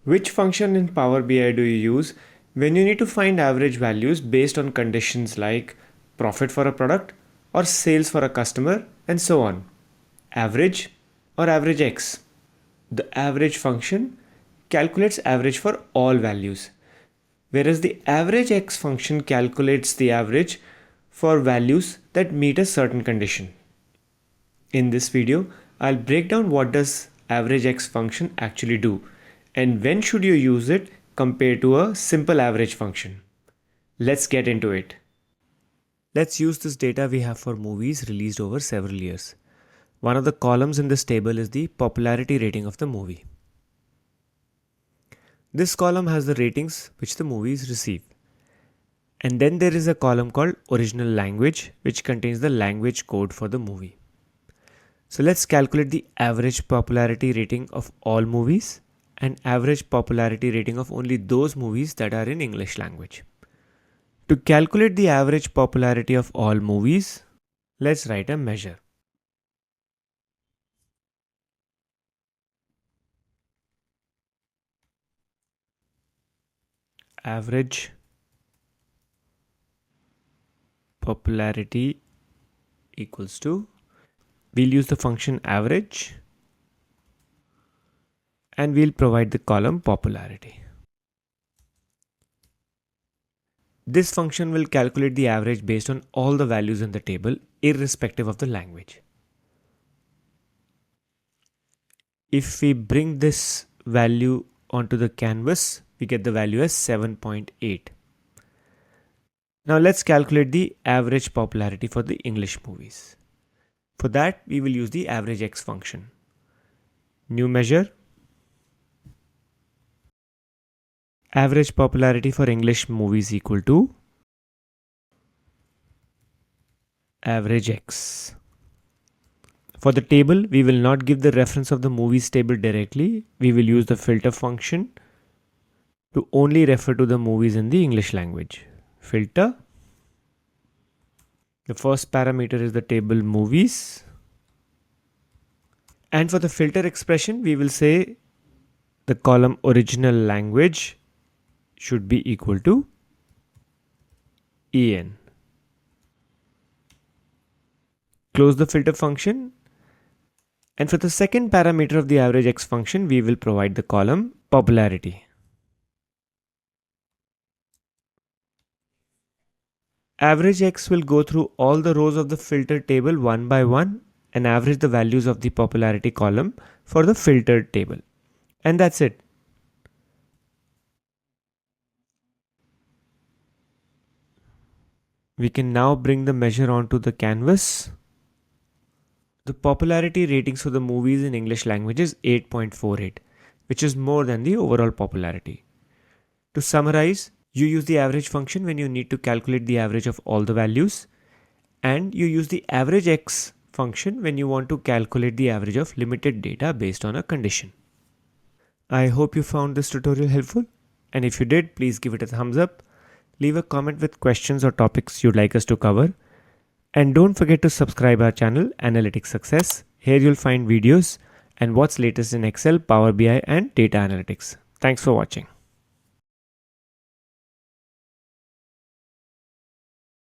Which function in Power BI do you use when you need to find average values based on conditions like profit for a product or sales for a customer and so on? Average or AVERAGEX? The average function calculates average for all values, whereas the AVERAGEX function calculates the average for values that meet a certain condition. In this video, I'll break down what does AVERAGEX function actually do and when should you use it compared to a simple average function. Let's get into it. Let's use this data we have for movies released over several years. One of the columns in this table is the popularity rating of the movie. This column has the ratings which the movies receive. And then there is a column called original language, which contains the language code for the movie. So let's calculate the average popularity rating of all movies and average popularity rating of only those movies that are in English language. To calculate the average popularity of all movies, let's write a measure. Average popularity equals to, we'll use the function average and we'll provide the column popularity. This function will calculate the average based on all the values in the table, irrespective of the language. If we bring this value onto the canvas, we get the value as 7.8. Now let's calculate the average popularity for the English movies. For that, we will use the AVERAGEX function. New measure. Average popularity for English movies equal to AVERAGEX. For the table, we will not give the reference of the movies table directly. We will use the filter function to only refer to the movies in the English language. Filter. The first parameter is the table movies. And for the filter expression, we will say the column original language should be equal to EN. Close the filter function. And for the second parameter of the AVERAGEX function, we will provide the column popularity. AVERAGEX will go through all the rows of the filter table one by one and average the values of the popularity column for the filtered table. And that's it. We can now bring the measure onto the canvas. The popularity ratings for the movies in English language is 8.48, which is more than the overall popularity. To summarize, you use the average function when you need to calculate the average of all the values, and you use the AVERAGEX function when you want to calculate the average of limited data based on a condition. I hope you found this tutorial helpful, and if you did, please give it a thumbs up. Leave a comment with questions or topics you'd like us to cover. And don't forget to subscribe our channel, Analytics Success. Here you'll find videos and what's latest in Excel, Power BI and data analytics. Thanks for watching.